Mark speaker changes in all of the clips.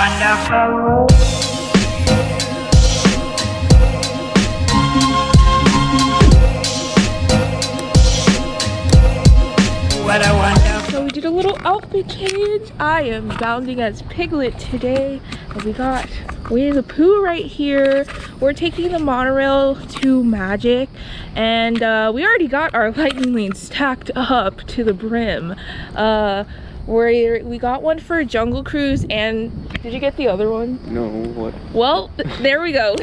Speaker 1: wonderful. What a wonderful.
Speaker 2: So we did a little outfit change. I am bounding as Piglet today. And we got Winnie the Pooh right here. We're taking the monorail to Magic. And we already got our lightning lanes stacked up to the brim. We got one for Jungle Cruise, and did you get the other one?
Speaker 3: No, what?
Speaker 2: Well, there we go.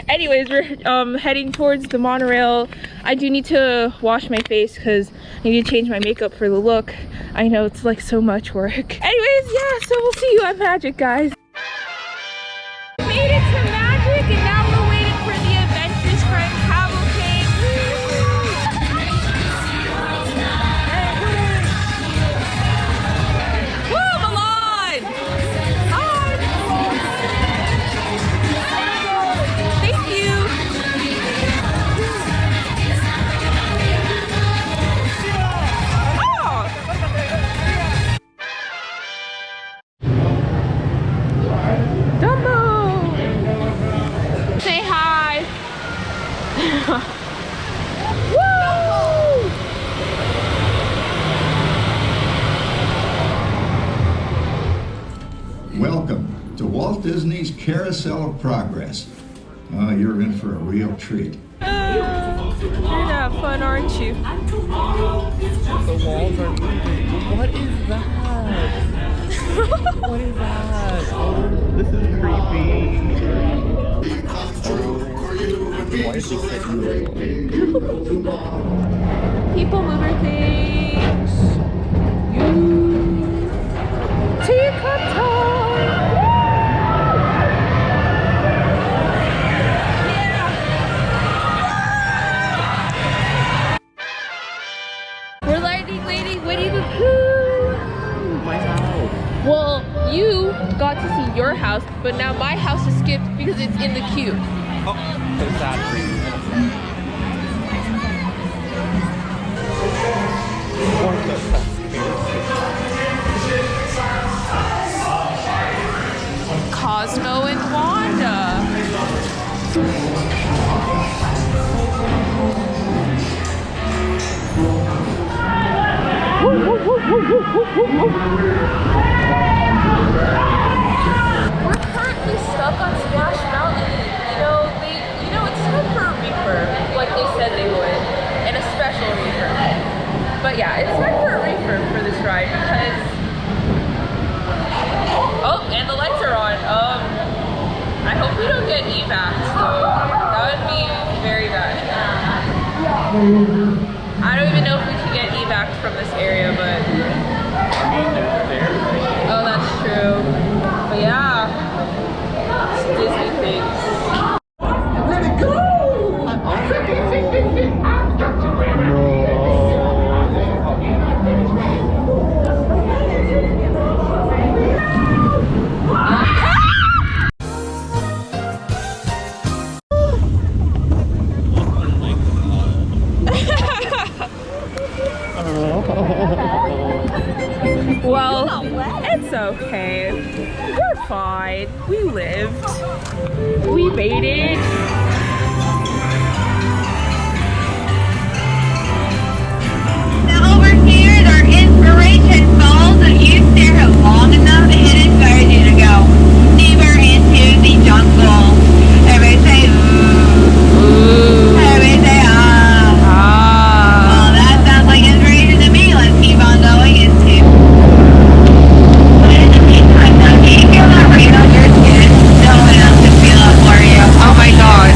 Speaker 2: Anyways, we're heading towards the monorail. I do need to wash my face because I need to change my makeup for the look. I know it's like so much work. Anyways, yeah, so we'll see you at Magic, guys. We made it to Magic, and now we're waiting for the Adventures Friend cavalcade.
Speaker 4: Welcome to Walt Disney's Carousel of Progress. You're in for a real treat.
Speaker 2: You're gonna have fun, aren't you?
Speaker 3: The walls are moving. What is that? What is that? Oh, this is creepy. Why is this sitting there?
Speaker 2: People mover things. Teacup time! Yeah! We're lightning lady Winnie the Pooh!
Speaker 3: My house.
Speaker 2: Well, you got to see your house, but now my house is skipped because it's in the queue.
Speaker 3: Oh, so sad for you.
Speaker 2: Cosmo and Wanda. We're currently stuck on Splash Mountain. It's time for a refurb, like they said they would, and a special refurb. But yeah, it's time for a refurb for this ride because. Oh, and the lights are on. I hope we don't get evacs though. That would be very bad. I don't even know if we can get evacs from this area, but. Oh, that's true. But yeah, it's Disney things.
Speaker 4: Let it go!
Speaker 2: Well, it's okay. We're fine. We lived. We made it.
Speaker 5: Now over here, our inspiration falls. If you stare at long enough, it inspires you to go deeper into the jungle. Everybody say ooh. Everybody say ah. Well, that sounds like inspiration to me. Let's keep on going into. Can you feel that rain on your skin? No one else can feel it for you. Oh my God.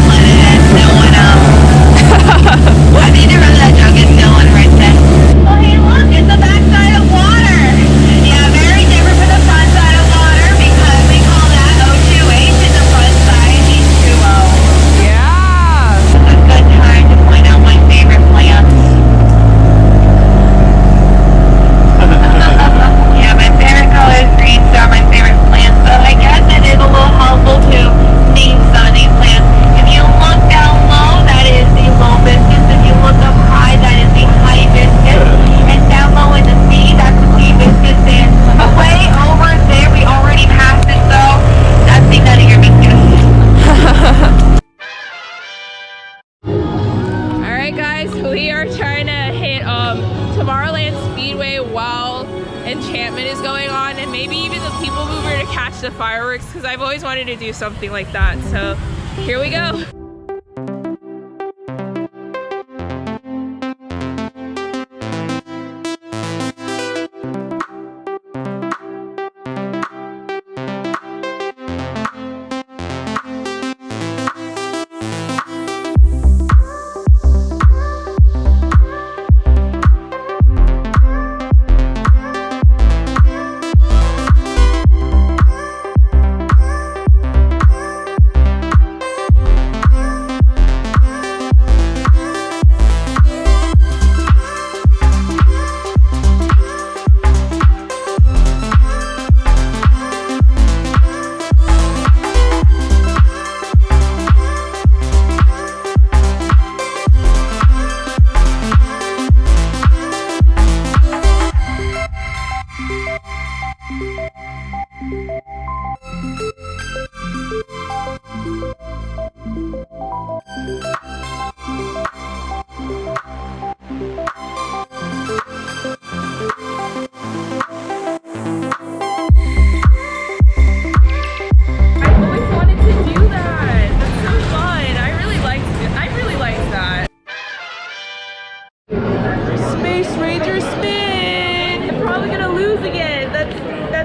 Speaker 2: enchantment is going on, and maybe even the people mover to catch the fireworks, because I've always wanted to do something like that. So here we go.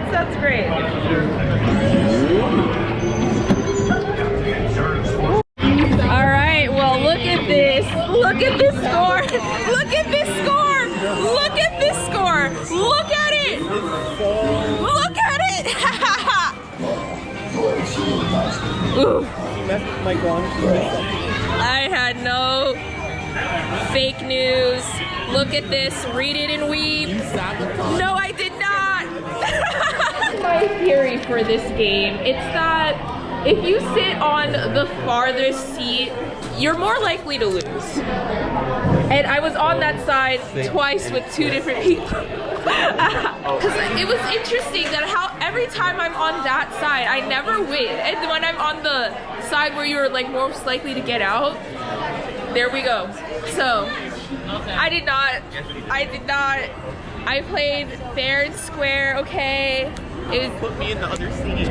Speaker 2: That's great. All right, well, look at this. Look at this score. Look at this score. Look at this score. Look at it. Look at it. Ooh. I had no fake news. Look at this. Read it and weep. No, I did not. My theory for this game, it's that if you sit on the farthest seat, you're more likely to lose. And I was on that side twice with two different people. Because it was interesting that how every time I'm on that side, I never win. And when I'm on the side where you're like most likely to get out, there we go. So, I did not. I played fair and square, okay? It was,
Speaker 3: put me in the other seat.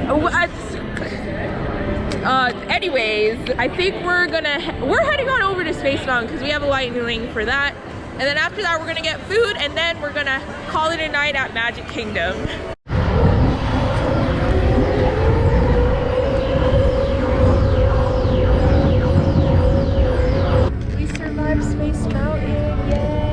Speaker 2: Anyways, I think we're heading on over to Space Mountain because we have a lightning for that. And then after that, we're gonna get food, and then we're gonna call it a night at Magic Kingdom. We survived Space Mountain, yay!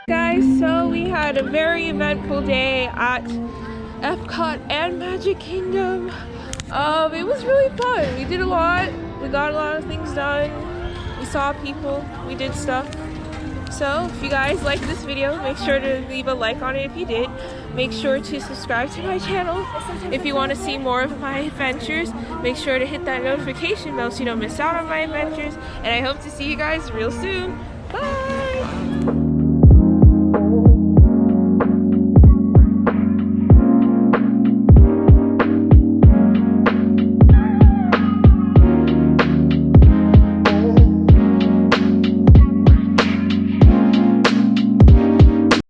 Speaker 2: Guys, so we had a very eventful day at Epcot and Magic Kingdom. It was really fun. We did a lot. We got a lot of things done. We saw people. We did stuff. So if you guys liked this video, make sure to leave a like on it if you did. Make sure to subscribe to my channel. If you want to see more of my adventures, make sure to hit that notification bell so you don't miss out on my adventures. And I hope to see you guys real soon.